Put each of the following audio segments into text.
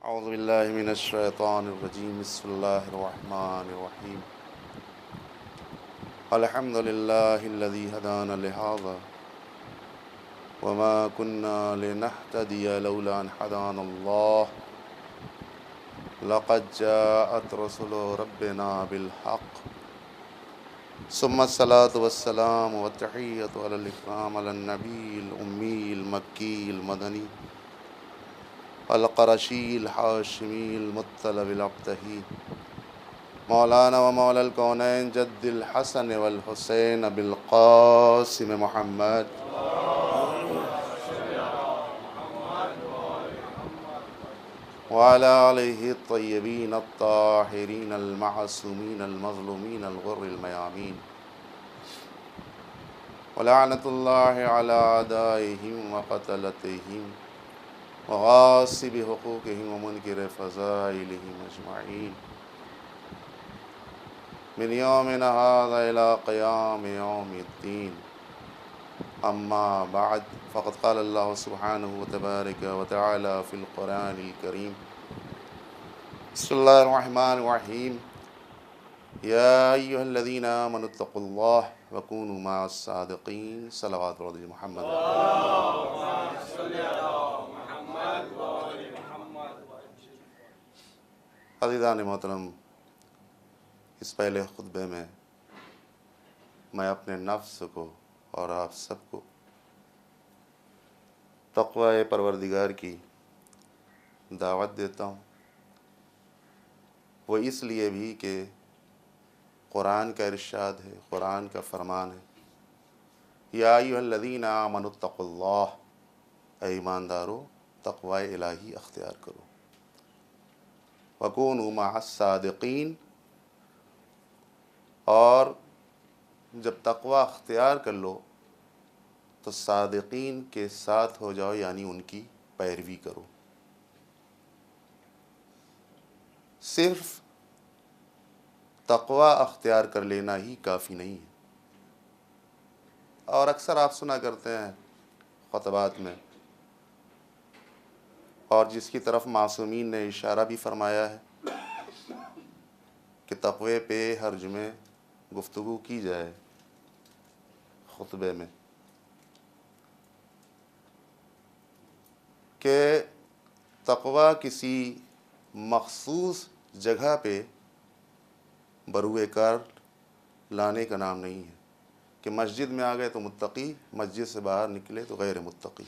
اعوذ باللہ من الشیطان الرجیم بسم اللہ الرحمن الرحیم الحمد للہ الذی ہدانا لہذا وما كنا لنہتدی لولا ان ہدانا اللہ لقد جاءت رسل ربنا بالحق ثم الصلاة والسلام والتحیۃ علی الاکرام علی النبی الامی المکی المدنی القرشی الحاشمی المطلب الابتہی مولانا و مولا الکونین جد الحسن والحسین ابی القاسم محمد وعلى آلہ الطیبین الطاہرین المعصومین المظلومین الغر المیامین ولعنۃ اللہ علی اعدائہم وقتلتہم وغاصب حقوقہم ومنکر فضائلہم اجمعین من یومنا ھذا الی قیام یوم الدین اما بعد فقد قال اللہ سبحانہ وتبارک وتعالی فی القرآن الکریم بسم اللہ الرحمن الرحیم یا ایہا الذین آمنوا اتقوا اللہ وکونوا مع الصادقین صلوات رضی محمد عزیزان محترم، اس پہلے خطبے میں اپنے نفس کو اور آپ سب کو تقوی پروردگار کی دعوت دیتا ہوں، وہ اس لیے بھی کہ قرآن کا ارشاد ہے، قرآن کا فرمان ہے، یا ایھا الذین آمنوا اتقوا اللہ، اے ایماندارو تقوی الہی اختیار کرو، وکونوا مع الصادقین، اور جب تقوی اختیار کر لو تو صادقین کے ساتھ ہو جاؤ، یعنی ان کی پیروی کرو۔ صرف تقوی اختیار کر لینا ہی کافی نہیں ہے، اور اکثر آپ سنا کرتے ہیں خطبات میں، اور جس کی طرف معصومین نے اشارہ بھی فرمایا ہے کہ تقوی پہ ہر جمعے گفتگو کی جائے خطبے میں، کہ تقوی کسی مخصوص جگہ پہ بروئے کار لانے کا نام نہیں ہے کہ مسجد میں آ گئے تو متقی، مسجد سے باہر نکلے تو غیر متقی۔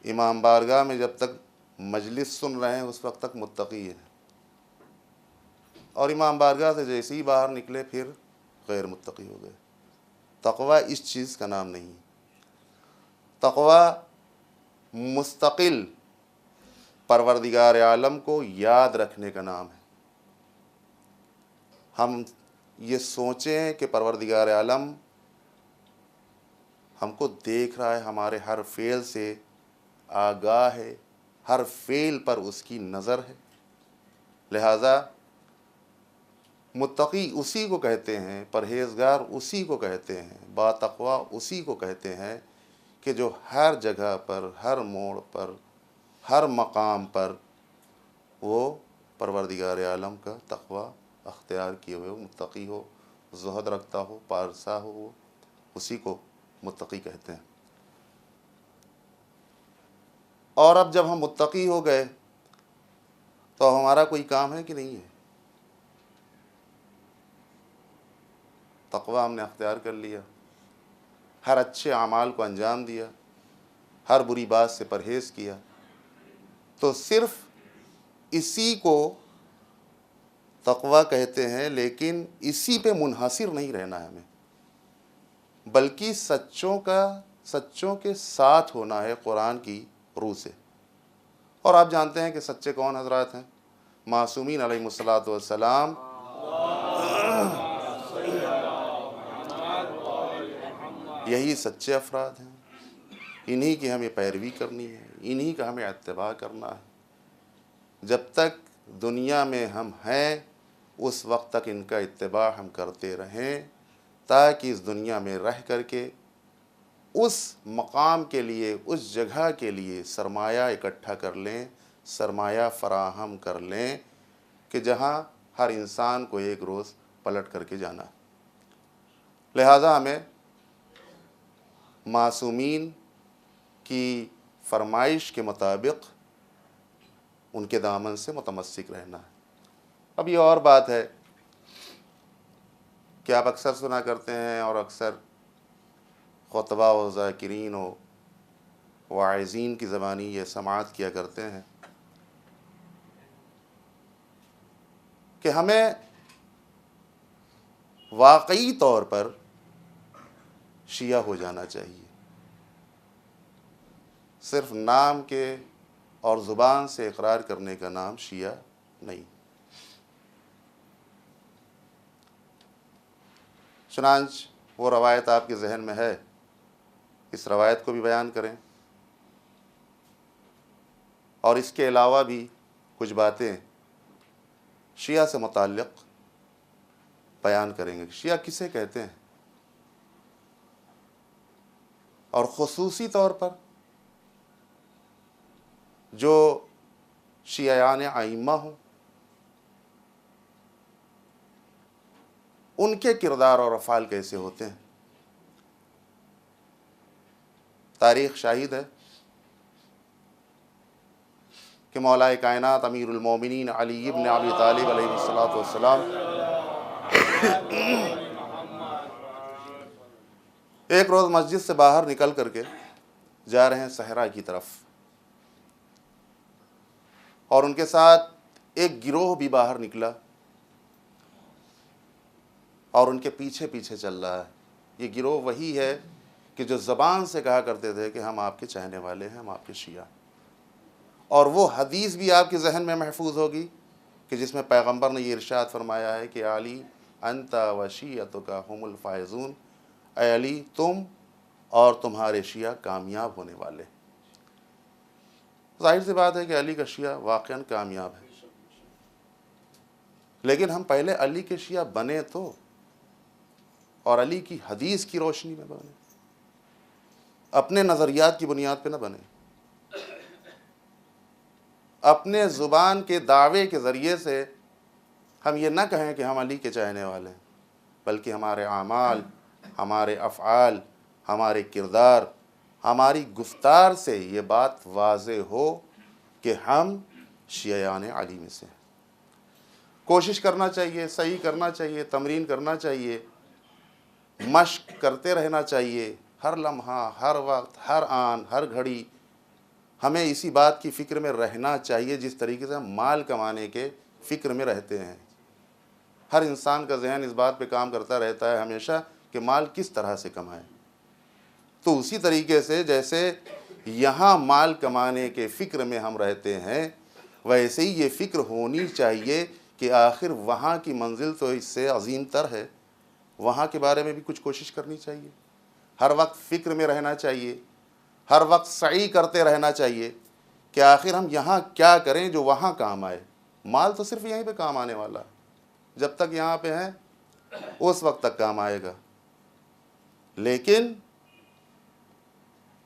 امام بارگاہ میں جب تک مجلس سن رہے ہیں اس وقت تک متقی ہے، اور امام بارگاہ سے جیسے ہی باہر نکلے پھر غیر متقی ہو گئے۔ تقوی اس چیز کا نام نہیں ہے۔ تقوی مستقل پروردگار عالم کو یاد رکھنے کا نام ہے۔ ہم یہ سوچیں کہ پروردگار عالم ہم کو دیکھ رہا ہے، ہمارے ہر فعل سے آگاہ ہے، ہر فعل پر اس کی نظر ہے، لہذا متقی اسی کو کہتے ہیں، پرہیزگار اسی کو کہتے ہیں، با تقوی اسی کو کہتے ہیں کہ جو ہر جگہ پر، ہر موڑ پر، ہر مقام پر وہ پروردگار عالم کا تقوی اختیار کیے ہوئے ہو، متقی ہو، زہد رکھتا ہو، پارسا ہو، وہ اسی کو متقی کہتے ہیں۔ اور اب جب ہم متقی ہو گئے تو ہمارا کوئی کام ہے کہ نہیں ہے؟ تقوی ہم نے اختیار کر لیا، ہر اچھے اعمال کو انجام دیا، ہر بری بات سے پرہیز کیا، تو صرف اسی کو تقوی کہتے ہیں، لیکن اسی پہ منحصر نہیں رہنا ہے ہمیں، بلکہ سچوں کے ساتھ ہونا ہے قرآن کی روح سے۔ اور آپ جانتے ہیں کہ سچے کون حضرات ہیں؟ معصومین علیہم الصلاۃ والسلام، یہی سچے افراد ہیں، انہی کی ہمیں پیروی کرنی ہے، انہی کا ہمیں اتباع کرنا ہے۔ جب تک دنیا میں ہم ہیں اس وقت تک ان کا اتباع ہم کرتے رہیں، تاکہ اس دنیا میں رہ کر کے اس مقام کے لیے، اس جگہ کے لیے سرمایہ اکٹھا کر لیں سرمایہ فراہم کر لیں کہ جہاں ہر انسان کو ایک روز پلٹ کر کے جانا ہے۔ لہٰذا ہمیں معصومین کی فرمائش کے مطابق ان کے دامن سے متمسک رہنا ہے۔ اب یہ اور بات ہے کہ آپ اکثر سنا کرتے ہیں اور اکثر خطبہ و ذاکرین و واعظین کی زبانی یہ سماعت کیا کرتے ہیں کہ ہمیں واقعی طور پر شیعہ ہو جانا چاہیے، صرف نام کے اور زبان سے اقرار کرنے کا نام شیعہ نہیں۔ چنانچہ وہ روایت آپ کے ذہن میں ہے، اس روایت کو بھی بیان کریں، اور اس کے علاوہ بھی کچھ باتیں شیعہ سے متعلق بیان کریں گے۔ شیعہ کسے کہتے ہیں، اور خصوصی طور پر جو شیعیان ائمہ ہوں ان کے کردار اور افعال کیسے ہوتے ہیں۔ تاریخ شاہد ہے کہ مولا کائنات امیر المومنین علی ابن ابی طالب علیہ السلام ایک روز مسجد سے باہر نکل کر کے جا رہے ہیں صحرا کی طرف، اور ان کے ساتھ ایک گروہ بھی باہر نکلا اور ان کے پیچھے پیچھے چل رہا ہے۔ یہ گروہ وہی ہے کہ جو زبان سے کہا کرتے تھے کہ ہم آپ کے چاہنے والے ہیں، ہم آپ کے شیعہ، اور وہ حدیث بھی آپ کے ذہن میں محفوظ ہوگی کہ جس میں پیغمبر نے یہ ارشاد فرمایا ہے کہ علی انت و شیعتک ہم الفائزون، اے علی تم اور تمہارے شیعہ کامیاب ہونے والے۔ ظاہر سی بات ہے کہ علی کا شیعہ واقعاً کامیاب ہے، لیکن ہم پہلے علی کے شیعہ بنے تو، اور علی کی حدیث کی روشنی میں بنے، اپنے نظریات کی بنیاد پہ نہ بنے، اپنے زبان کے دعوے کے ذریعے سے ہم یہ نہ کہیں کہ ہم علی کے چاہنے والے ہیں، بلکہ ہمارے اعمال، ہمارے افعال، ہمارے کردار، ہماری گفتار سے یہ بات واضح ہو کہ ہم شیعیان علی میں سے ہیں۔ کوشش کرنا چاہیے، صحیح کرنا چاہیے، تمرین کرنا چاہیے، مشق کرتے رہنا چاہیے، ہر لمحہ، ہر وقت، ہر آن، ہر گھڑی ہمیں اسی بات کی فکر میں رہنا چاہیے جس طریقے سے ہم مال کمانے کے فکر میں رہتے ہیں۔ ہر انسان کا ذہن اس بات پہ کام کرتا رہتا ہے ہمیشہ کہ مال کس طرح سے کمائیں۔ تو اسی طریقے سے جیسے یہاں مال کمانے کے فکر میں ہم رہتے ہیں، ویسے ہی یہ فکر ہونی چاہیے کہ آخر وہاں کی منزل تو اس سے عظیم تر ہے، وہاں کے بارے میں بھی کچھ کوشش کرنی چاہیے، ہر وقت فکر میں رہنا چاہیے، ہر وقت سعی کرتے رہنا چاہیے کہ آخر ہم یہاں کیا کریں جو وہاں کام آئے۔ مال تو صرف یہیں پہ کام آنے والا، جب تک یہاں پہ ہیں اس وقت تک کام آئے گا، لیکن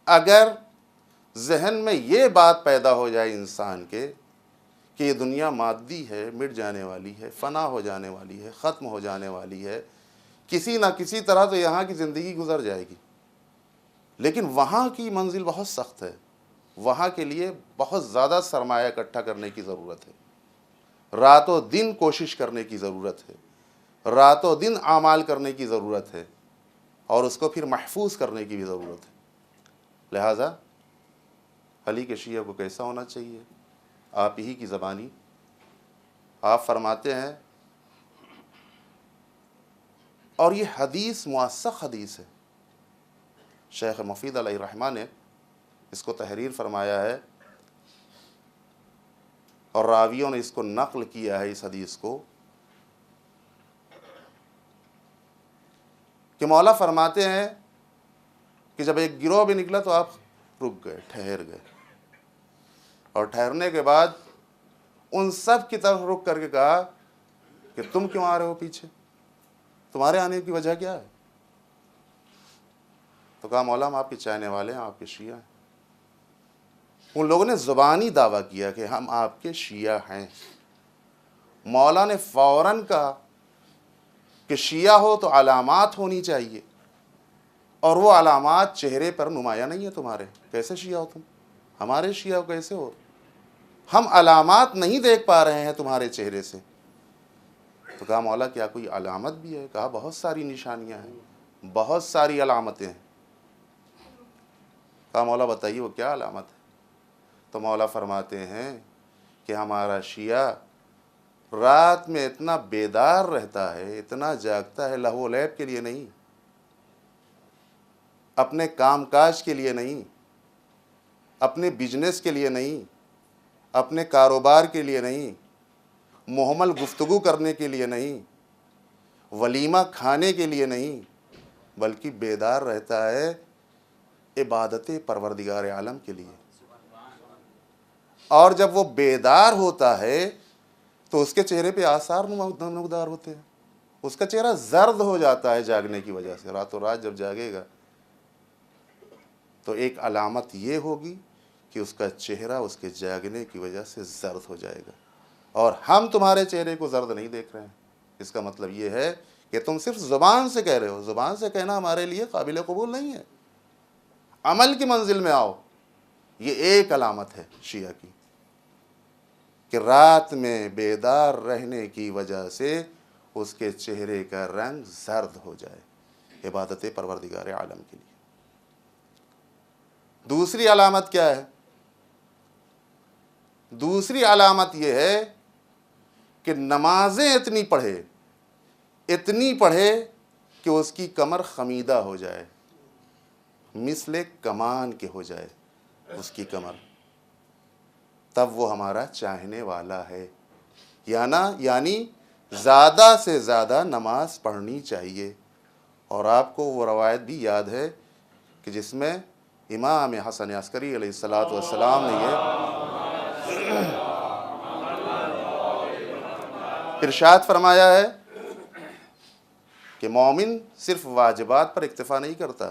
اگر ذہن میں یہ بات پیدا ہو جائے انسان کے کہ یہ دنیا مادی ہے، مٹ جانے والی ہے، فنا ہو جانے والی ہے، ختم ہو جانے والی ہے، کسی نہ کسی طرح تو یہاں کی زندگی گزر جائے گی، لیکن وہاں کی منزل بہت سخت ہے، وہاں کے لیے بہت زیادہ سرمایہ اکٹھا کرنے کی ضرورت ہے، راتوں دن کوشش کرنے کی ضرورت ہے، راتوں دن اعمال کرنے کی ضرورت ہے، اور اس کو پھر محفوظ کرنے کی بھی ضرورت ہے۔ لہٰذا علی کے شیعہ کو کیسا ہونا چاہیے؟ آپ ہی کی زبانی آپ فرماتے ہیں، اور یہ حدیث موثق حدیث ہے، شیخ مفید علیہ الرحمہ نے اس کو تحریر فرمایا ہے، اور راویوں نے اس کو نقل کیا ہے اس حدیث کو، کہ مولا فرماتے ہیں کہ جب ایک گروہ بھی نکلا تو آپ رک گئے، ٹھہر گئے، اور ٹھہرنے کے بعد ان سب کی طرف رک کر کے کہا کہ تم کیوں آ رہے ہو پیچھے، تمہارے آنے کی وجہ کیا ہے؟ تو کہا مولا ہم آپ کے چاہنے والے ہیں، آپ کے شیعہ ہیں۔ ان لوگوں نے زبانی دعویٰ کیا کہ ہم آپ کے شیعہ ہیں. مولا نے فوراً کہا کہ شیعہ ہو تو علامات ہونی چاہیے، اور وہ علامات چہرے پر نمایاں نہیں ہیں تمہارے. کیسے شیعہ ہو تم؟ ہمارے شیعہ کیسے ہو؟ ہم علامات نہیں دیکھ پا رہے ہیں تمہارے چہرے سے. تو کہا مولا کیا کوئی علامت بھی ہے؟ کہا بہت ساری نشانیاں ہیں، بہت ساری علامتیں ہیں. کہا مولا بتائیے وہ کیا علامت ہے؟ تو مولا فرماتے ہیں کہ ہمارا شیعہ رات میں اتنا بیدار رہتا ہے، اتنا جاگتا ہے، لہو و لعب کے لیے نہیں، اپنے کام کاج کے لیے نہیں، اپنے بزنس کے لیے نہیں، اپنے کاروبار کے لیے نہیں، محمل گفتگو کرنے کے لیے نہیں، ولیمہ کھانے کے لیے نہیں، بلکہ بیدار رہتا ہے عبادت پروردگار عالم کے لیے. اور جب وہ بیدار ہوتا ہے تو اس کے چہرے پہ آثار نمودار ہوتے ہیں. اس کا چہرہ زرد ہو جاتا ہے جاگنے کی وجہ سے. راتوں رات جب جاگے گا تو ایک علامت یہ ہوگی کہ اس کا چہرہ اس کے جاگنے کی وجہ سے زرد ہو جائے گا. اور ہم تمہارے چہرے کو زرد نہیں دیکھ رہے ہیں. اس کا مطلب یہ ہے کہ تم صرف زبان سے کہہ رہے ہو. زبان سے کہنا ہمارے لیے قابل قبول نہیں ہے. عمل کی منزل میں آؤ. یہ ایک علامت ہے شیعہ کی کہ رات میں بیدار رہنے کی وجہ سے اس کے چہرے کا رنگ زرد ہو جائے عبادت پروردگار عالم کے لیے. دوسری علامت کیا ہے؟ دوسری علامت یہ ہے کہ نمازیں اتنی پڑھے کہ اس کی کمر خمیدہ ہو جائے، مثل کمان کے ہو جائے اس کی کمر. تب وہ ہمارا چاہنے والا ہے. یعنی زیادہ سے زیادہ نماز پڑھنی چاہیے. اور آپ کو وہ روایت بھی یاد ہے کہ جس میں امام حسن عسکری علیہ السلام نے یہ ارشاد فرمایا ہے کہ مومن صرف واجبات پر اکتفا نہیں کرتا،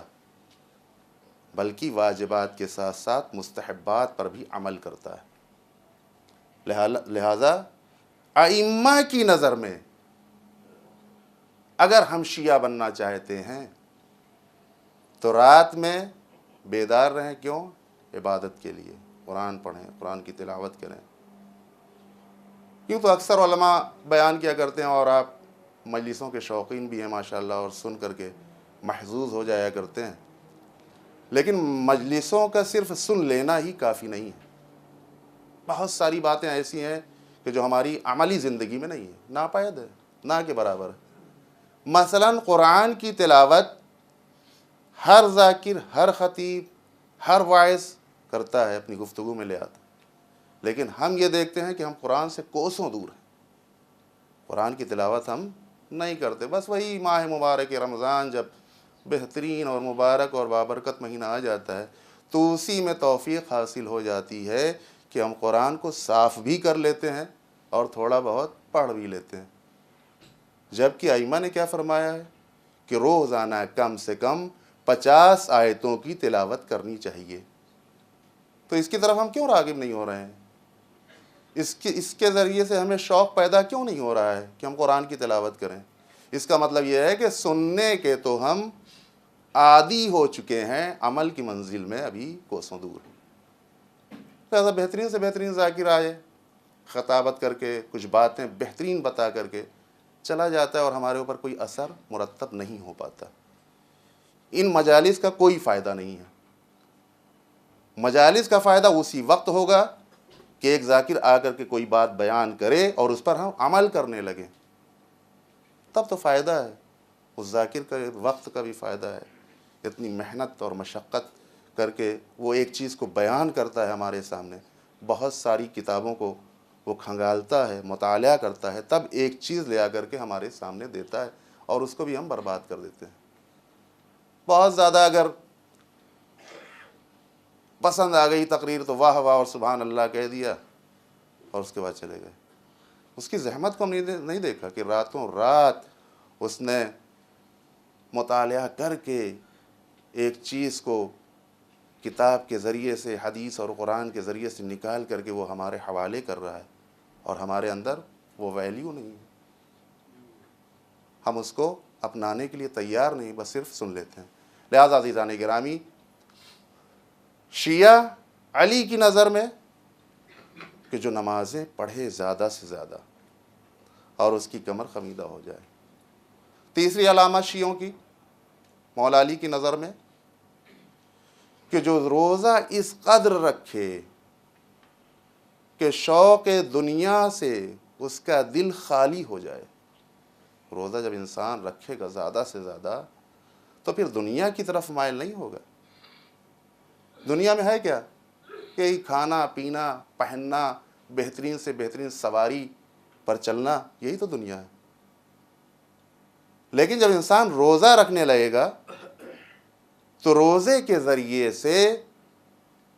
بلکہ واجبات کے ساتھ ساتھ مستحبات پر بھی عمل کرتا ہے. لہذا ائمہ کی نظر میں اگر ہم شیعہ بننا چاہتے ہیں تو رات میں بیدار رہیں. کیوں؟ عبادت کے لیے. قرآن پڑھیں، قرآن کی تلاوت کریں. کیوں تو اکثر علماء بیان کیا کرتے ہیں، اور آپ مجلسوں کے شوقین بھی ہیں ماشاءاللہ، اور سن کر کے محظوظ ہو جایا کرتے ہیں. لیکن مجلسوں کا صرف سن لینا ہی کافی نہیں ہے. بہت ساری باتیں ایسی ہیں کہ جو ہماری عملی زندگی میں نہیں ہیں، ناپید ہے، نہ کے برابر ہے. مثلا قرآن کی تلاوت ہر ذاکر، ہر خطیب، ہر واعظ کرتا ہے، اپنی گفتگو میں لے آتا ہے. لیکن ہم یہ دیکھتے ہیں کہ ہم قرآن سے کوسوں دور ہیں. قرآن کی تلاوت ہم نہیں کرتے. بس وہی ماہ مبارک رمضان جب بہترین اور مبارک اور بابرکت مہینہ آ جاتا ہے تو اسی میں توفیق حاصل ہو جاتی ہے کہ ہم قرآن کو صاف بھی کر لیتے ہیں اور تھوڑا بہت پڑھ بھی لیتے ہیں. جبکہ ائمہ نے کیا فرمایا ہے کہ روزانہ کم سے کم 50 آیتوں کی تلاوت کرنی چاہیے. تو اس کی طرف ہم کیوں راغب نہیں ہو رہے ہیں؟ اس کے ذریعے سے ہمیں شوق پیدا کیوں نہیں ہو رہا ہے کہ ہم قرآن کی تلاوت کریں؟ اس کا مطلب یہ ہے کہ سننے کے تو ہم عادی ہو چکے ہیں، عمل کی منزل میں ابھی کوسوں دور ہیں. لہٰذا بہترین سے بہترین ذاکر آئے، خطابت کر کے کچھ باتیں بہترین بتا کر کے چلا جاتا ہے، اور ہمارے اوپر کوئی اثر مرتب نہیں ہو پاتا. ان مجالس کا کوئی فائدہ نہیں ہے. مجالس کا فائدہ اسی وقت ہوگا کہ ایک ذاکر آ کر کے کوئی بات بیان کرے اور اس پر ہم عمل کرنے لگیں. تب تو فائدہ ہے. اس ذاکر کا وقت کا بھی فائدہ ہے. اتنی محنت اور مشقت کر کے وہ ایک چیز کو بیان کرتا ہے ہمارے سامنے، بہت ساری کتابوں کو وہ کھنگالتا ہے، مطالعہ کرتا ہے، تب ایک چیز لے آ کر کے ہمارے سامنے دیتا ہے، اور اس کو بھی ہم برباد کر دیتے ہیں. بہت زیادہ اگر پسند آ گئی تقریر تو واہ واہ اور سبحان اللہ کہہ دیا اور اس کے بعد چلے گئے. اس کی زحمت کو ہم نہیں دیکھا کہ راتوں رات اس نے مطالعہ کر کے ایک چیز کو کتاب کے ذریعے سے، حدیث اور قرآن کے ذریعے سے نکال کر کے وہ ہمارے حوالے کر رہا ہے، اور ہمارے اندر وہ ویلیو نہیں ہے، ہم اس کو اپنانے کے لیے تیار نہیں، بس صرف سن لیتے ہیں۔ لہذا عزیزان گرامی، شیعہ علی کی نظر میں کہ جو نمازیں پڑھے زیادہ سے زیادہ اور اس کی کمر خمیدہ ہو جائے۔ تیسری علامت شیعوں کی مولا علی کی نظر میں کہ جو روزہ اس قدر رکھے کہ شوق دنیا سے اس کا دل خالی ہو جائے۔ روزہ جب انسان رکھے گا زیادہ سے زیادہ تو پھر دنیا کی طرف مائل نہیں ہوگا۔ دنیا میں ہے کیا کہ کھانا پینا پہننا، بہترین سے بہترین سواری پر چلنا، یہی تو دنیا ہے۔ لیکن جب انسان روزہ رکھنے لگے گا تو روزے کے ذریعے سے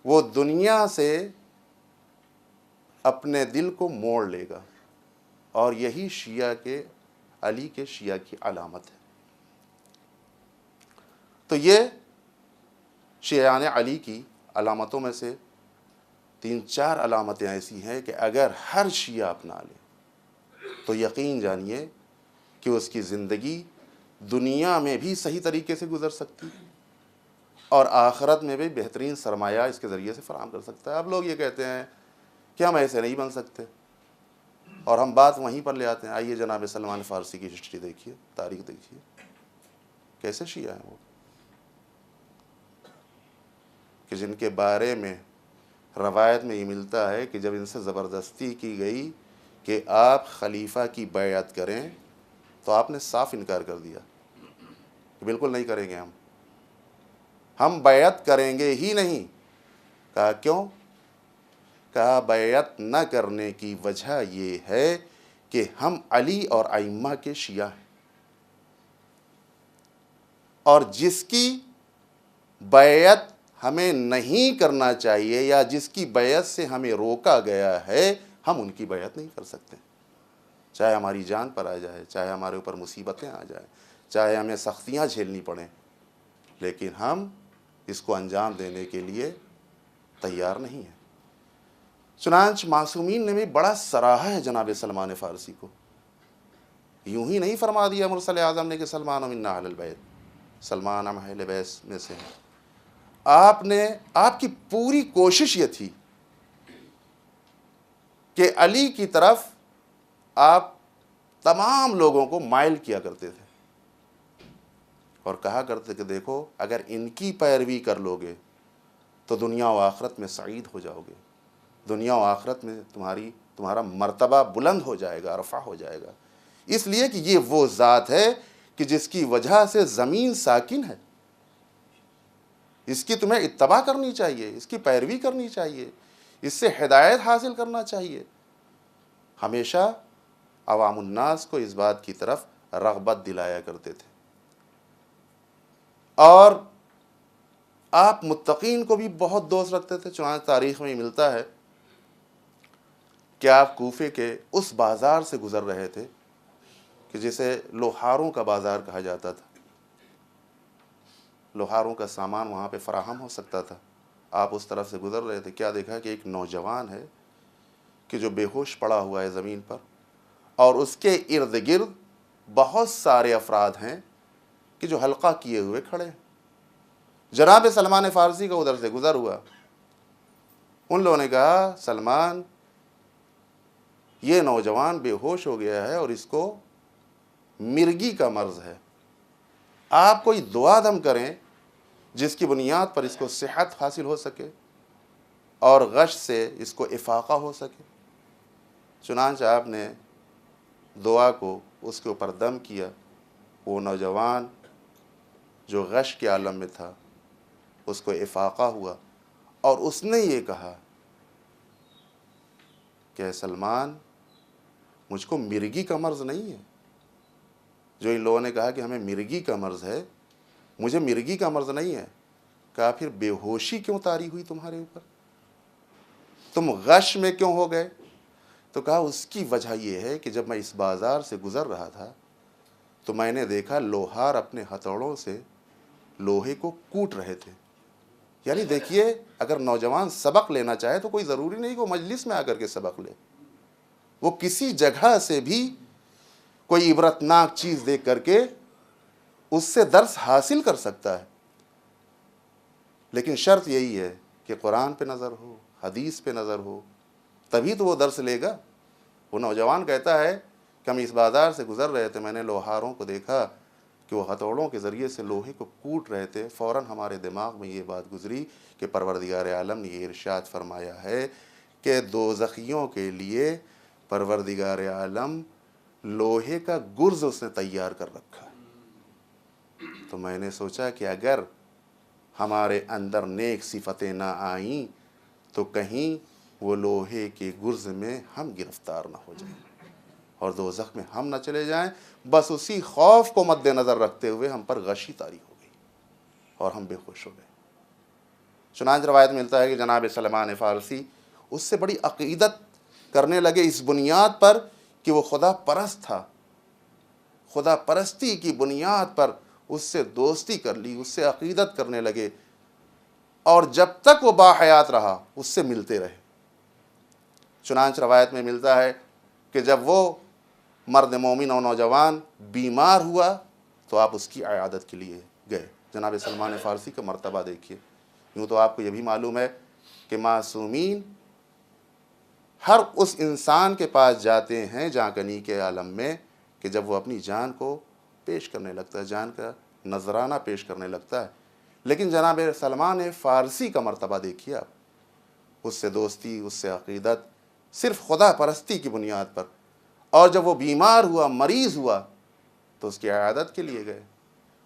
وہ دنیا سے اپنے دل کو موڑ لے گا، اور یہی شیعہ کے، علی کے شیعہ کی علامت ہے۔ تو یہ شیعان علی کی علامتوں میں سے 3-4 علامتیں ایسی ہیں کہ اگر ہر شیعہ اپنا لے تو یقین جانیے کہ اس کی زندگی دنیا میں بھی صحیح طریقے سے گزر سکتی ہے اور آخرت میں بھی بہترین سرمایہ اس کے ذریعے سے فراہم کر سکتا ہے۔ اب لوگ یہ کہتے ہیں کہ ہم ایسے نہیں بن سکتے، اور ہم بات وہیں پر لے آتے ہیں۔ آئیے جناب سلمان فارسی کی ہسٹری دیکھیے، تاریخ دیکھیے، کیسے شیعہ ہیں وہ، کہ جن کے بارے میں روایت میں یہ ملتا ہے کہ جب ان سے زبردستی کی گئی کہ آپ خلیفہ کی بیعت کریں تو آپ نے صاف انکار کر دیا کہ بالکل نہیں کریں گے، ہم بیعت کریں گے ہی نہیں۔ کہا کیوں؟ کہا بیعت نہ کرنے کی وجہ یہ ہے کہ ہم علی اور ائمہ کے شیعہ ہیں، اور جس کی بیعت ہمیں نہیں کرنا چاہیے یا جس کی بیعت سے ہمیں روکا گیا ہے، ہم ان کی بیعت نہیں کر سکتے، چاہے ہماری جان پر آ جائے، چاہے ہمارے اوپر مصیبتیں آ جائیں، چاہے ہمیں سختیاں جھیلنی پڑیں، لیکن ہم اس کو انجام دینے کے لیے تیار نہیں ہیں۔ چنانچہ معصومین نے بھی بڑا سراہا ہے جناب سلمان فارسی کو۔ یوں ہی نہیں فرما دیا مرسل اعظم نے کہ سلمان منا اہل البیت، سلمان ہم اہل بیت میں سے ہیں۔ آپ کی پوری کوشش یہ تھی کہ علی کی طرف آپ تمام لوگوں کو مائل کیا کرتے تھے، اور کہا کرتے کہ دیکھو اگر ان کی پیروی کر لو گے تو دنیا و آخرت میں سعید ہو جاؤ گے، دنیا و آخرت میں تمہارا مرتبہ بلند ہو جائے گا، رفع ہو جائے گا، اس لیے کہ یہ وہ ذات ہے کہ جس کی وجہ سے زمین ساکن ہے، اس کی تمہیں اتباع کرنی چاہیے، اس کی پیروی کرنی چاہیے، اس سے ہدایت حاصل کرنا چاہیے۔ ہمیشہ عوام الناس کو اس بات کی طرف رغبت دلایا کرتے تھے، اور آپ متقین کو بھی بہت دوست رکھتے تھے۔ چنانچہ تاریخ میں ملتا ہے کہ آپ کوفے کے اس بازار سے گزر رہے تھے کہ جسے لوہاروں کا بازار کہا جاتا تھا، لوہاروں کا سامان وہاں پہ فراہم ہو سکتا تھا۔ آپ اس طرف سے گزر رہے تھے، کیا دیکھا کہ ایک نوجوان ہے کہ جو بے ہوش پڑا ہوا ہے زمین پر، اور اس کے ارد گرد بہت سارے افراد ہیں کہ جو حلقہ کیے ہوئے کھڑے ہیں۔ جناب سلمان فارسی کا ادھر سے گزر ہوا، ان لوگوں نے کہا سلمان یہ نوجوان بے ہوش ہو گیا ہے اور اس کو مرگی کا مرض ہے، آپ کوئی دعا دم کریں جس کی بنیاد پر اس کو صحت حاصل ہو سکے اور غش سے اس کو افاقہ ہو سکے۔ چنانچہ آپ نے دعا کو اس کے اوپر دم کیا، وہ نوجوان جو غش کے عالم میں تھا اس کو افاقہ ہوا، اور اس نے یہ کہا کہ سلمان مجھ کو مرگی کا مرض نہیں ہے۔ جو ان لوگوں نے کہا کہ ہمیں مرگی کا مرض ہے، مجھے مرگی کا مرض نہیں ہے۔ کہا پھر بے ہوشی کیوں طاری ہوئی تمہارے اوپر، تم غش میں کیوں ہو گئے؟ تو کہا اس کی وجہ یہ ہے کہ جب میں اس بازار سے گزر رہا تھا تو میں نے دیکھا لوہار اپنے ہتھوڑوں سے لوہے کو کوٹ رہے تھے، یعنی دیکھیے اگر نوجوان سبق لینا چاہے تو کوئی ضروری نہیں کہ وہ مجلس میں آ کر کے سبق لے، وہ کسی جگہ سے بھی کوئی عبرتناک چیز دیکھ کر کے اس سے درس حاصل کر سکتا ہے، لیکن شرط یہی ہے کہ قرآن پہ نظر ہو، حدیث پہ نظر ہو، تبھی تو وہ درس لے گا۔ وہ نوجوان کہتا ہے کہ ہم اس بازار سے گزر رہے تھے، میں نے لوہاروں کو دیکھا کہ وہ ہتھوڑوں کے ذریعے سے لوہے کو کوٹ رہے تھے، فوراً ہمارے دماغ میں یہ بات گزری کہ پروردگار عالم نے یہ ارشاد فرمایا ہے کہ دوزخیوں کے لیے پروردگار عالم لوہے کا گرز اس نے تیار کر رکھا ہے۔ تو میں نے سوچا کہ اگر ہمارے اندر نیک صفتیں نہ آئیں تو کہیں وہ لوہے کے گرز میں ہم گرفتار نہ ہو جائیں اور دوزخ میں ہم نہ چلے جائیں۔ بس اسی خوف کو مد نظر رکھتے ہوئے ہم پر غشی طاری ہو گئی اور ہم بے ہوش ہو گئے۔ چنانچہ روایت ملتا ہے کہ جناب سلمان فارسی اس سے بڑی عقیدت کرنے لگے اس بنیاد پر کہ وہ خدا پرست تھا، خدا پرستی کی بنیاد پر اس سے دوستی کر لی، اس سے عقیدت کرنے لگے، اور جب تک وہ باحیات رہا اس سے ملتے رہے۔ چنانچہ روایت میں ملتا ہے کہ جب وہ مرد مومن اور نوجوان بیمار ہوا تو آپ اس کی عیادت کے لیے گئے۔ جناب سلمان فارسی کا مرتبہ دیکھیے۔ یوں تو آپ کو یہ بھی معلوم ہے کہ معصومین ہر اس انسان کے پاس جاتے ہیں جانکنی کے عالم میں کہ جب وہ اپنی جان کو پیش کرنے لگتا ہے، جان کا نذرانہ پیش کرنے لگتا ہے، لیکن جناب سلمان فارسی کا مرتبہ دیکھیے آپ، اس سے دوستی، اس سے عقیدت، صرف خدا پرستی کی بنیاد پر۔ اور جب وہ بیمار ہوا، مریض ہوا تو اس کی عیادت کے لیے گئے،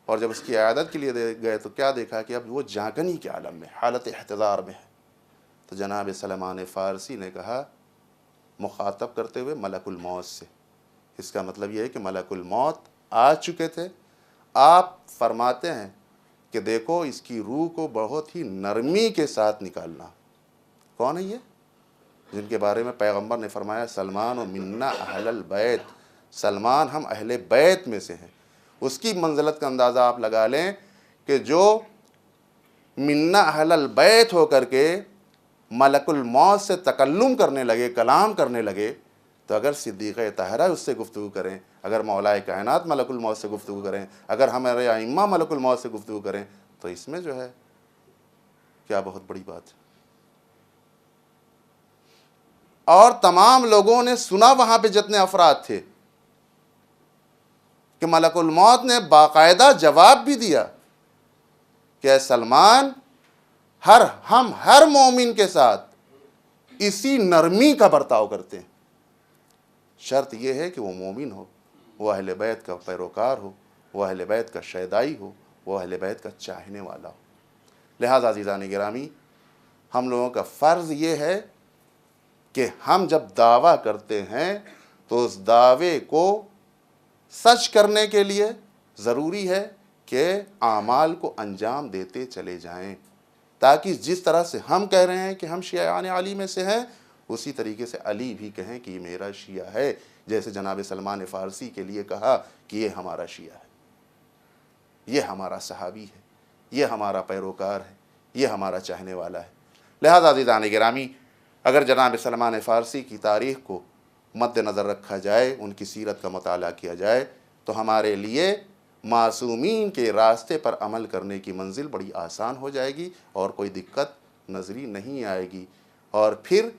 اور جب اس کی عیادت کے لیے گئے تو کیا دیکھا کہ اب وہ جانکنی کے عالم میں حالت احتضار میں ہے۔ تو جناب سلمان فارسی نے کہا مخاطب کرتے ہوئے ملک الموت سے، اس کا مطلب یہ ہے کہ ملک الموت آ چکے تھے۔ آپ فرماتے ہیں کہ دیکھو اس کی روح کو بہت ہی نرمی کے ساتھ نکالنا۔ کون ہے یہ؟ جن کے بارے میں پیغمبر نے فرمایا سلمان و منا اہل البیت، سلمان ہم اہل بیت میں سے ہیں۔ اس کی منزلت کا اندازہ آپ لگا لیں کہ جو منا اہل البیت ہو کر کے ملک الموت سے تکلم کرنے لگے، کلام کرنے لگے، تو اگر صدیقہ طاہرہ اس سے گفتگو کریں، اگر مولا کائنات ملک الموت سے گفتگو کریں، اگر ہمارے ائمہ ملک الموت سے گفتگو کریں، تو اس میں جو ہے کیا بہت بڑی بات ہے۔ اور تمام لوگوں نے سنا، وہاں پہ جتنے افراد تھے، کہ ملک الموت نے باقاعدہ جواب بھی دیا کہ اے سلمان ہم ہر مومن کے ساتھ اسی نرمی کا برتاؤ کرتے ہیں، شرط یہ ہے کہ وہ مومن ہو، وہ اہل بیت کا پیروکار ہو، وہ اہل بیت کا شیدائی ہو، وہ اہل بیت کا چاہنے والا ہو۔ لہٰذا عزیزان گرامی، ہم لوگوں کا فرض یہ ہے کہ ہم جب دعویٰ کرتے ہیں تو اس دعوے کو سچ کرنے کے لیے ضروری ہے کہ اعمال کو انجام دیتے چلے جائیں، تاکہ جس طرح سے ہم کہہ رہے ہیں کہ ہم شیعان علی میں سے ہیں، اسی طریقے سے علی بھی کہیں کہ یہ میرا شیعہ ہے، جیسے جناب سلمان فارسی کے لیے کہا کہ یہ ہمارا شیعہ ہے، یہ ہمارا صحابی ہے، یہ ہمارا پیروکار ہے، یہ ہمارا چاہنے والا ہے۔ لہذا عزیزان گرامی، اگر جناب سلمان فارسی کی تاریخ کو مد نظر رکھا جائے، ان کی سیرت کا مطالعہ کیا جائے، تو ہمارے لیے معصومین کے راستے پر عمل کرنے کی منزل بڑی آسان ہو جائے گی اور کوئی دقت نظری نہیں آئے گی، اور پھر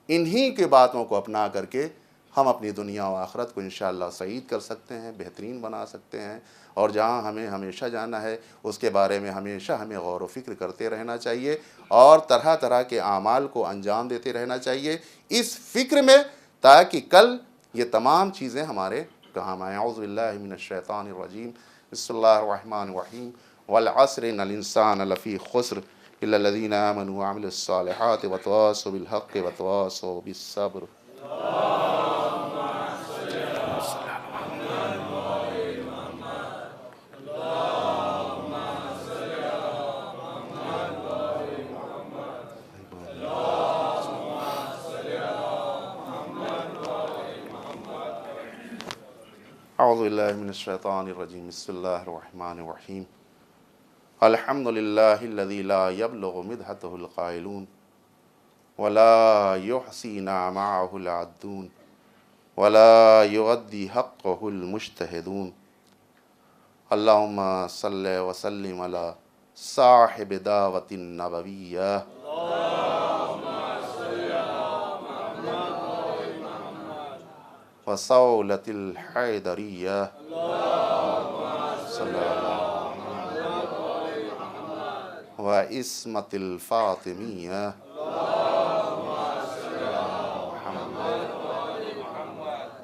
انہی کے باتوں کو اپنا کر کے ہم اپنی دنیا و آخرت کو انشاءاللہ سعید کر سکتے ہیں، بہترین بنا سکتے ہیں، اور جہاں ہمیں ہمیشہ جانا ہے اس کے بارے میں ہمیشہ ہمیں غور و فکر کرتے رہنا چاہیے، اور طرح طرح کے اعمال کو انجام دیتے رہنا چاہیے اس فکر میں، تاکہ کل یہ تمام چیزیں ہمارے کام آئیں۔ اعوذ باللہ من الشیطان الرجیم، بسم اللہ الرحمن الرحیم، والعصر ان الانسان لفی خسر الا الذین آمنوا وعملوا الصالحات وتواصوا بالحق وتواصوا بالصبر۔ اعوذ باللہ من الشیطان الرجیم، بسم اللہ الرحمن الرحیم، الحمد للہ الذی لا یبلغ مدحتہ القائلون ولا یحصی نعماءہ العدون ولا یغدی حقہ المجتہدون اللہم صلی وسلم علی صاحب دعوت النبویہ وصولة الحیدریہ صلی اللہ وعصمت الفاطمیہ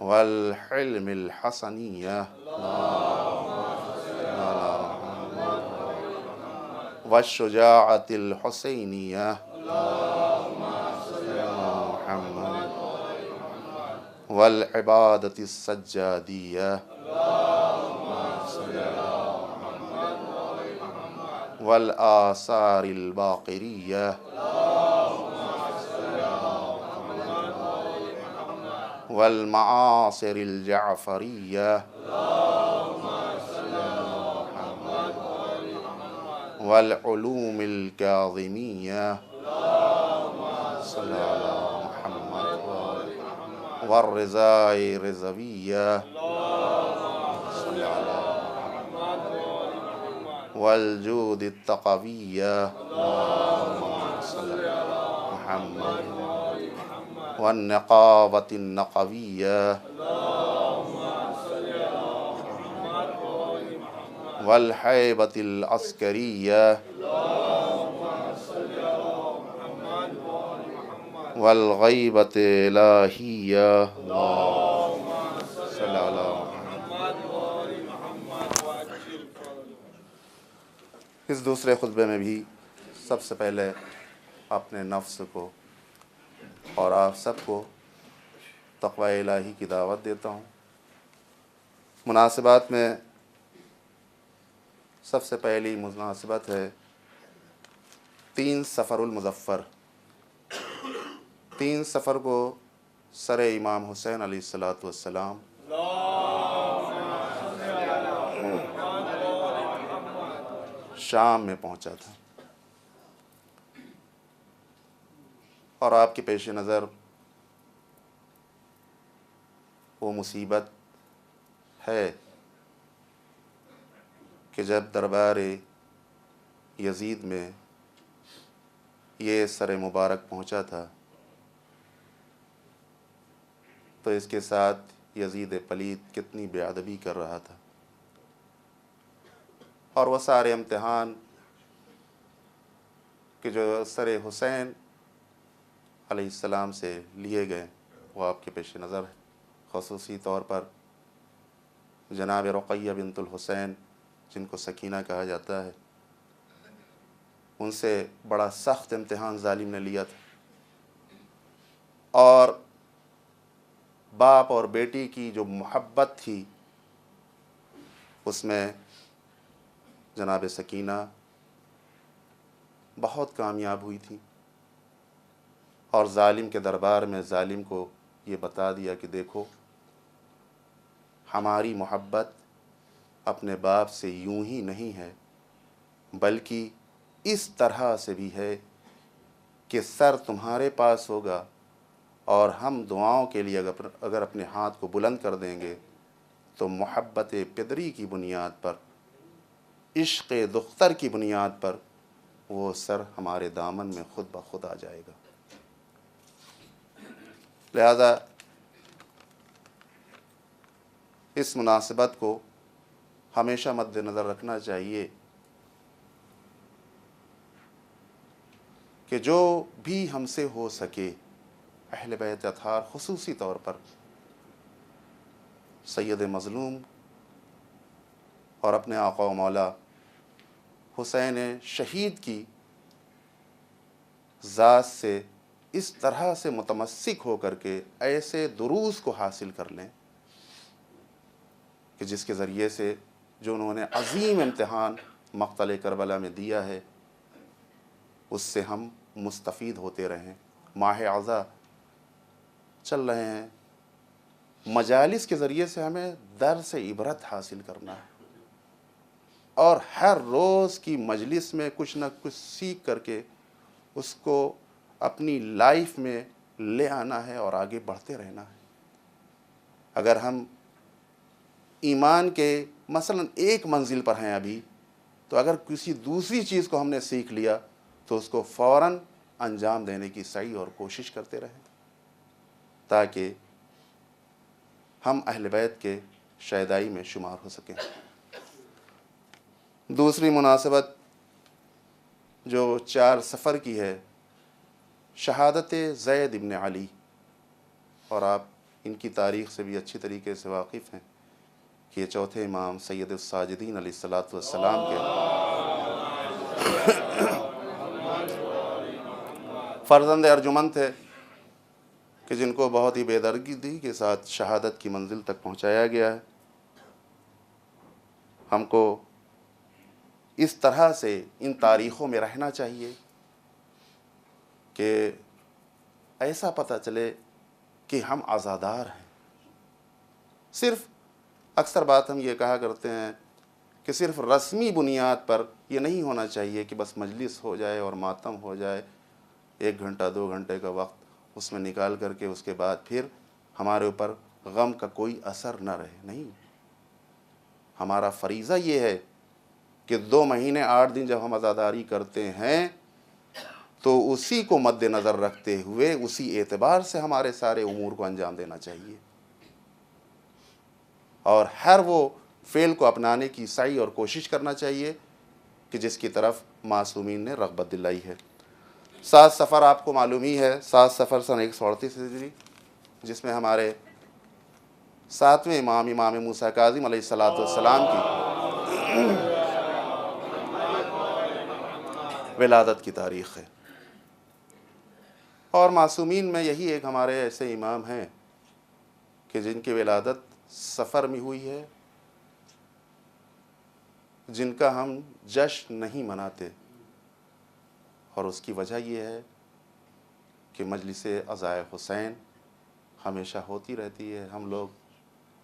والحلم الحسنیہ والشجاعة الحسینیہ والعبادة السجادیہ والآثار الباقریہ والمعاصر الجعفریہ والعلوم الكاظمیہ صلی اللہ محمد والرضاء رضویہ صلی اللہ والجود التقویہ صلی اللہ محمد والنقابة النقویہ والحیبة العسکریہ والغیبة الہیہ صلی اللہ اس دوسرے خطبے میں بھی سب سے پہلے اپنے نفس کو اور آپ سب کو تقوی الہی کی دعوت دیتا ہوں۔ مناسبات میں سب سے پہلی مناسبت ہے 3 صفر المظفر۔ 3 صفر کو سر امام حسین علیہ السلام شام میں پہنچا تھا، اور آپ کے پیش نظر وہ مصیبت ہے کہ جب دربار یزید میں یہ سر مبارک پہنچا تھا تو اس کے ساتھ یزید پلید کتنی بے ادبی کر رہا تھا، اور وہ سارے امتحان کہ جو سر حسین علیہ السلام سے لیے گئے وہ آپ کے پیش نظر ہے۔ خصوصی طور پر جناب رقیہ بنت الحسین جن کو سکینہ کہا جاتا ہے، ان سے بڑا سخت امتحان ظالم نے لیا تھا، اور باپ اور بیٹی کی جو محبت تھی اس میں جناب سکینہ بہت کامیاب ہوئی تھی، اور ظالم کے دربار میں ظالم کو یہ بتا دیا کہ دیکھو ہماری محبت اپنے باپ سے یوں ہی نہیں ہے بلکہ اس طرح سے بھی ہے کہ سر تمہارے پاس ہوگا اور ہم دعاؤں کے لیے اگر اپنے ہاتھ کو بلند کر دیں گے تو محبت پدری کی بنیاد پر، عشق دختر کی بنیاد پر وہ سر ہمارے دامن میں خود بخود آ جائے گا۔ لہذا اس مناسبت کو ہمیشہ مد نظر رکھنا چاہیے کہ جو بھی ہم سے ہو سکے اہل بیت اطہار، خصوصی طور پر سید مظلوم اور اپنے آقا و مولا حسین شہید کی ذات سے اس طرح سے متمسک ہو کر کے ایسے دروس کو حاصل کر لیں کہ جس کے ذریعے سے جو انہوں نے عظیم امتحان مقتل کربلا میں دیا ہے اس سے ہم مستفید ہوتے رہیں۔ ماہ عزا چل رہے ہیں، مجالس کے ذریعے سے ہمیں درس عبرت حاصل کرنا ہے، اور ہر روز کی مجلس میں کچھ نہ کچھ سیکھ کر کے اس کو اپنی لائف میں لے آنا ہے اور آگے بڑھتے رہنا ہے۔ اگر ہم ایمان کے مثلا ایک منزل پر ہیں ابھی، تو اگر کسی دوسری چیز کو ہم نے سیکھ لیا تو اس کو فوراً انجام دینے کی سعی اور کوشش کرتے رہیں، تاکہ ہم اہل بیت کے شیدائی میں شمار ہو سکیں۔ دوسری مناسبت جو 4 صفر کی ہے، شہادت زید ابن علی، اور آپ ان کی تاریخ سے بھی اچھی طریقے سے واقف ہیں کہ یہ چوتھے امام سید الساجدین علیہ الصلاۃ والسلام کے فرزند ارجمند تھے، کہ جن کو بہت ہی بے دردی کے ساتھ شہادت کی منزل تک پہنچایا گیا ہے۔ ہم کو اس طرح سے ان تاریخوں میں رہنا چاہیے کہ ایسا پتہ چلے کہ ہم عزادار ہیں۔ صرف اکثر بات ہم یہ کہا کرتے ہیں کہ صرف رسمی بنیاد پر یہ نہیں ہونا چاہیے کہ بس مجلس ہو جائے اور ماتم ہو جائے، 1 گھنٹہ 2 گھنٹے کا وقت اس میں نکال کر کے اس کے بعد پھر ہمارے اوپر غم کا کوئی اثر نہ رہے۔ نہیں، ہمارا فریضہ یہ ہے کہ 2 مہینے 8 دن جب ہم عزاداری کرتے ہیں تو اسی کو مد نظر رکھتے ہوئے اسی اعتبار سے ہمارے سارے امور کو انجام دینا چاہیے، اور ہر وہ فعل کو اپنانے کی سعی اور کوشش کرنا چاہیے کہ جس کی طرف معصومین نے رغبت دلائی ہے۔ 7 صفر آپ کو معلوم ہی ہے، 7 صفر سن 138 ہجری، جس میں ہمارے 7ویں امام موسیٰ کاظم علیہ الصلاۃ والسلام کی ولادت کی تاریخ ہے۔ اور معصومین میں یہی ایک ہمارے ایسے امام ہیں کہ جن کی ولادت سفر میں ہوئی ہے، جن کا ہم جشن نہیں مناتے، اور اس کی وجہ یہ ہے کہ مجلس عزائے حسین ہمیشہ ہوتی رہتی ہے، ہم لوگ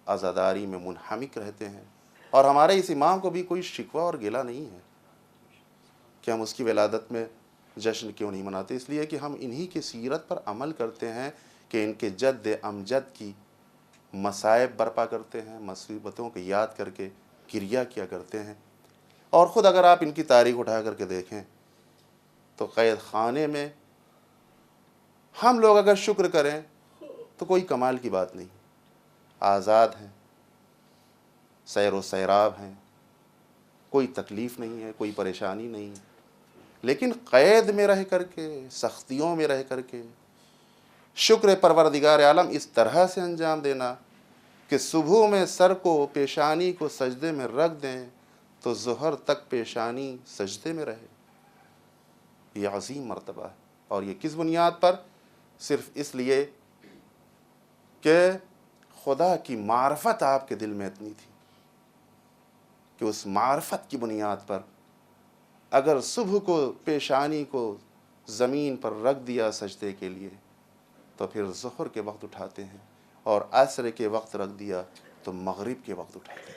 عزاداری میں منہمک رہتے ہیں، اور ہمارے اس امام کو بھی کوئی شکوہ اور گلہ نہیں ہے کہ ہم اس کی ولادت میں جشن کیوں نہیں مناتے، اس لیے کہ ہم انہی کی سیرت پر عمل کرتے ہیں کہ ان کے جد امجد کی مصائب برپا کرتے ہیں، مصیبتوں کو یاد کر کے گریہ کیا کرتے ہیں۔ اور خود اگر آپ ان کی تاریخ اٹھا کر کے دیکھیں تو قید خانے میں ہم لوگ اگر شکر کریں تو کوئی کمال کی بات نہیں، آزاد ہیں، سیر و سیراب ہیں، کوئی تکلیف نہیں ہے، کوئی پریشانی نہیں ہے، لیکن قید میں رہ کر کے، سختیوں میں رہ کر کے شکر پروردگار عالم اس طرح سے انجام دینا کہ صبح میں سر کو پیشانی کو سجدے میں رکھ دیں تو ظہر تک پیشانی سجدے میں رہے، یہ عظیم مرتبہ ہے۔ اور یہ کس بنیاد پر؟ صرف اس لیے کہ خدا کی معرفت آپ کے دل میں اتنی تھی کہ اس معرفت کی بنیاد پر اگر صبح کو پیشانی کو زمین پر رکھ دیا سجدے کے لیے تو پھر ظہر کے وقت اٹھاتے ہیں، اور عصر کے وقت رکھ دیا تو مغرب کے وقت اٹھاتے ہیں۔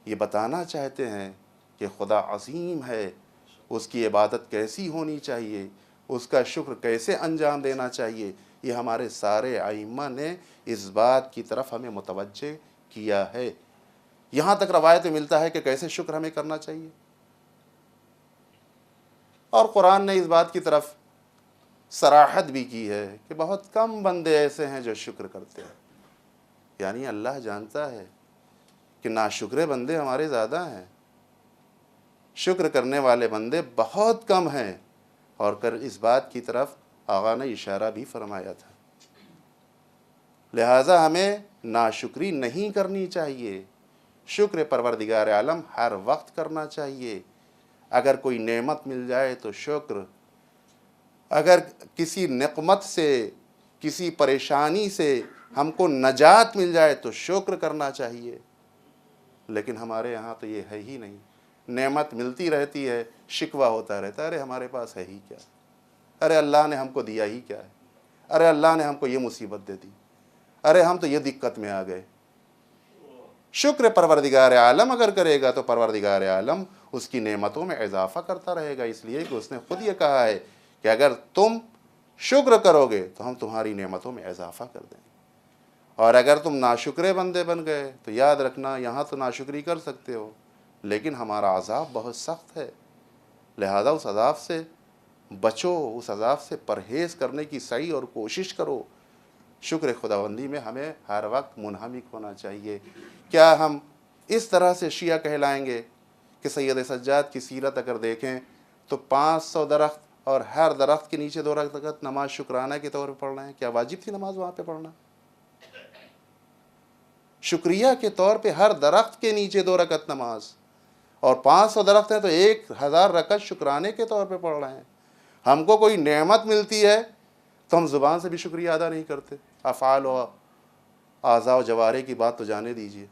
یہ بتانا چاہتے ہیں کہ خدا عظیم ہے، اس کی عبادت کیسی ہونی چاہیے، اس کا شکر کیسے انجام دینا چاہیے، یہ ہمارے سارے ائمہ نے اس بات کی طرف ہمیں متوجہ کیا ہے۔ یہاں تک روایت ملتا ہے کہ کیسے شکر ہمیں کرنا چاہیے، اور قرآن نے اس بات کی طرف صراحت بھی کی ہے کہ بہت کم بندے ایسے ہیں جو شکر کرتے ہیں، یعنی اللہ جانتا ہے کہ ناشکرے بندے ہمارے زیادہ ہیں، شکر کرنے والے بندے بہت کم ہیں، اور اس بات کی طرف آقا نے اشارہ بھی فرمایا تھا۔ لہٰذا ہمیں ناشکری نہیں کرنی چاہیے، شکر پروردگار عالم ہر وقت کرنا چاہیے۔ اگر کوئی نعمت مل جائے تو شکر، اگر کسی نقمت سے، کسی پریشانی سے ہم کو نجات مل جائے تو شکر کرنا چاہیے، لیکن ہمارے یہاں تو یہ ہے ہی نہیں۔ نعمت ملتی رہتی ہے، شکوہ ہوتا رہتا ہے، ارے ہمارے پاس ہے ہی کیا، ارے اللہ نے ہم کو دیا ہی کیا ہے، ارے اللہ نے ہم کو یہ مصیبت دے دی، ارے ہم تو یہ دقت میں آ گئے۔ شکر پروردگار عالم اگر کرے گا تو پروردگار عالم اس کی نعمتوں میں اضافہ کرتا رہے گا، اس لیے کہ اس نے خود یہ کہا ہے کہ اگر تم شکر کرو گے تو ہم تمہاری نعمتوں میں اضافہ کر دیں گے، اور اگر تم ناشکرے بندے بن گئے تو یاد رکھنا یہاں تو ناشکری کر سکتے ہو لیکن ہمارا عذاب بہت سخت ہے، لہذا اس عذاب سے بچو، اس عذاب سے پرہیز کرنے کی سعی اور کوشش کرو۔ شکر خداوندی میں ہمیں ہر وقت منہمک ہونا چاہیے۔ کیا ہم اس طرح سے شیعہ کہلائیں گے کہ سید سجاد کی سیرت اگر دیکھیں تو 500 درخت اور ہر درخت کے نیچے 2 رکعت نماز شکرانہ کے طور پر پڑھ رہے ہیں؟ کیا واجب تھی نماز وہاں پہ پڑھنا؟ شکریہ کے طور پہ ہر درخت کے نیچے 2 رکعت نماز، اور 500 درخت ہیں تو 1000 رکعت شکرانے کے طور پہ پڑھ رہے ہیں۔ ہم کو کوئی نعمت ملتی ہے تو ہم زبان سے بھی شکریہ ادا نہیں کرتے، افعال و اعضاء و جوارح کی بات تو جانے دیجیے۔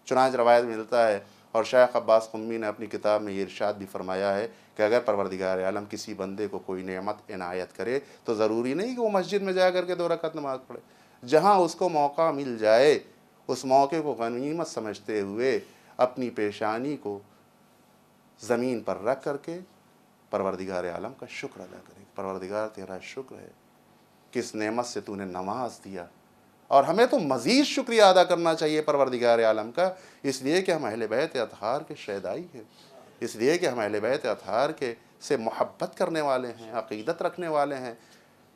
چنانچہ روایت میں ملتا ہے، اور شیخ عباس قمی نے اپنی کتاب میں یہ ارشاد بھی فرمایا ہے کہ اگر پروردگار عالم کسی بندے کو کوئی نعمت عنایت کرے تو ضروری نہیں کہ وہ مسجد میں جا کر کے 2 رکعت نماز پڑھے، جہاں اس کو موقع مل جائے اس موقع کو غنیمت سمجھتے ہوئے اپنی پیشانی کو زمین پر رکھ کر کے پروردگار عالم کا شکر ادا کرے۔ پروردگار تیرا شکر ہے، کس نعمت سے تو نے نماز دیا، اور ہمیں تو مزید شکریہ ادا کرنا چاہیے پروردگار عالم کا، اس لیے کہ ہم اہل بیت اطہار کے شیدائی ہیں، اس لیے کہ ہم اہل بیت اطہار کے سے محبت کرنے والے ہیں، عقیدت رکھنے والے ہیں۔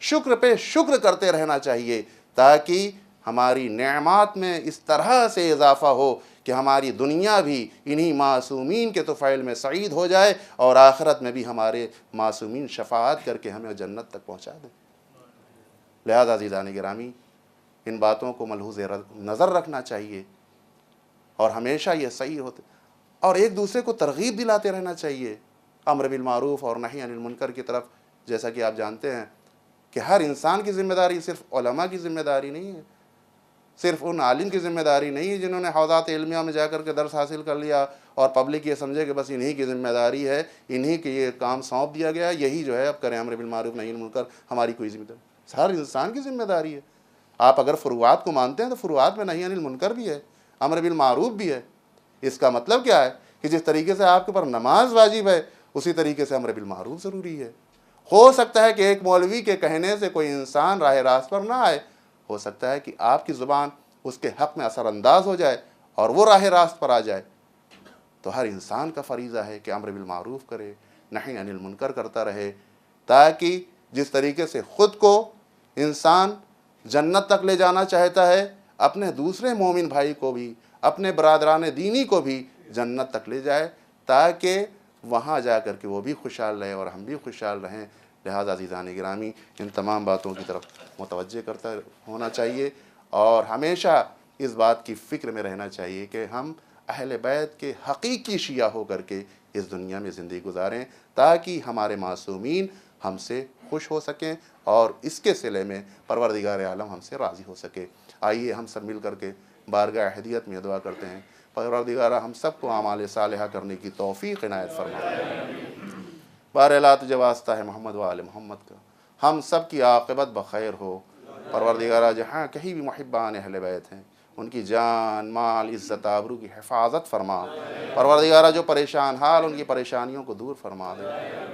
شکر پہ شکر کرتے رہنا چاہیے تاکہ ہماری نعمات میں اس طرح سے اضافہ ہو کہ ہماری دنیا بھی انہی معصومین کے طفیل میں سعید ہو جائے، اور آخرت میں بھی ہمارے معصومین شفاعت کر کے ہمیں جنت تک پہنچا دیں۔ لہذا عزیزان گرامی، ان باتوں کو ملحوظ نظر رکھنا چاہیے، اور ہمیشہ یہ صحیح ہوتے اور ایک دوسرے کو ترغیب دلاتے رہنا چاہیے امر بالمعروف اور نہی عن المنکر کی طرف۔ جیسا کہ آپ جانتے ہیں کہ ہر انسان کی ذمہ داری صرف علماء کی ذمہ داری نہیں ہے، صرف ان عالم کی ذمہ داری نہیں ہے جنہوں نے حوزات علمیہ میں جا کر کے درس حاصل کر لیا اور پبلک یہ سمجھے کہ بس انہی کی ذمہ داری ہے، انہی کی یہ کام سونپ دیا گیا ہے، یہی جو ہے اب کریں امر بالمعروف نہی عن المنکر، ہماری کوئی ذمہ داری۔ ہر انسان کی ذمہ داری ہے۔ آپ اگر فروعات کو مانتے ہیں تو فروعات میں نہی عن المنکر بھی ہے، امر بالمعروف بھی ہے۔ اس کا مطلب کیا ہے کہ جس طریقے سے آپ کے پر نماز واجب ہے اسی طریقے سے امر بالمعروف ضروری ہے۔ ہو سکتا ہے کہ ایک مولوی کے کہنے سے کوئی انسان راہ راست پر نہ آئے، ہو سکتا ہے کہ آپ کی زبان اس کے حق میں اثر انداز ہو جائے اور وہ راہ راست پر آ جائے۔ تو ہر انسان کا فریضہ ہے کہ امر بالمعروف کرے، نہی عن المنکر کرتا رہے، تاکہ جس طریقے سے خود کو انسان جنت تک لے جانا چاہتا ہے، اپنے دوسرے مومن بھائی کو بھی، اپنے برادران دینی کو بھی جنت تک لے جائے، تاکہ وہاں جا کر کے وہ بھی خوشحال رہے اور ہم بھی خوشحال رہیں۔ لہذا عزیزان گرامی، ان تمام باتوں کی طرف متوجہ کرتا ہونا چاہیے، اور ہمیشہ اس بات کی فکر میں رہنا چاہیے کہ ہم اہل بیت کے حقیقی شیعہ ہو کر کے اس دنیا میں زندگی گزاریں، تاکہ ہمارے معصومین ہم سے خوش ہو سکیں اور اس کے صلے میں پروردگار عالم ہم سے راضی ہو سکے۔ آئیے ہم سب مل کر کے بارگاہ احدیت میں دعا کرتے ہیں، پروردگارہ ہم سب کو اعمال صالحہ کرنے کی توفیق عنایت فرما۔ بہرحال تجھے واسطہ ہے محمد و آل محمد کا، ہم سب کی عاقبت بخیر ہو۔ پروردگارہ جہاں کہیں بھی محبان اہل بیت ہیں ان کی جان، مال، عزت، آبرو کی حفاظت فرما۔ پروردگارہ جو پریشان حال ان کی پریشانیوں کو دور فرما دے۔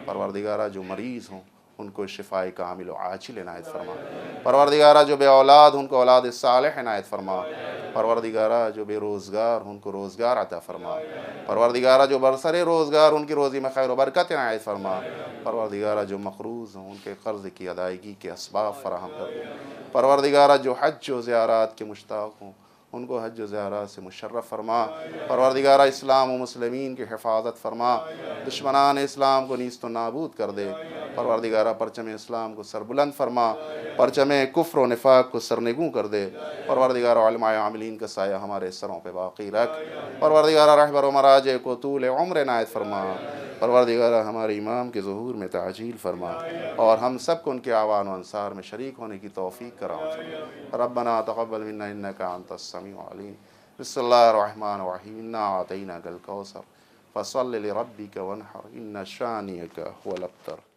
پروردگارہ جو مریض ہوں ان کو شفائے کامل و عاجل عنایت فرما۔ پروردگارہ جو بے اولاد ان کو اولاد صالح عنایت فرما۔ پروردگارہ جو بے روزگار ان کو روزگار عطا فرما۔ پروردگارہ جو برسر روزگار ان کی روزی میں خیر و برکت عنایت فرما۔ پروردگارہ جو مقروض ہوں ان کے قرض کی ادائیگی کے اسباب فراہم کر دے۔ پروردگارہ جو حج و زیارات کے مشتاق ہوں ان کو حج و زیارات سے مشرف فرما۔ پروردگارہ اسلام و مسلمین کی حفاظت فرما، دشمنان اسلام کو نیست و نابود کر دے۔ پروردگارہ پرچم اسلام کو سربلند فرما، پرچم کفر و نفاق کو سرنگوں کر دے۔ پروردگارہ علماء عاملین کا سایہ ہمارے سروں پہ باقی رکھ۔ پروردگارہ رہبر و مراجع کو طول عمر عنایت فرما۔ پروردگارہ ہمارے امام کے ظہور میں تعجیل فرما، اور ہم سب کو ان کے اعوان و انصار میں شریک ہونے کی توفیق کرا فرما۔ ربنا تقبل منا انک انت السمیع العلیم۔ بسم اللہ الرحمن الرحیم، انا اعطیناک الکوثر فصل لربک وانحر ان شانئک هو الابتر۔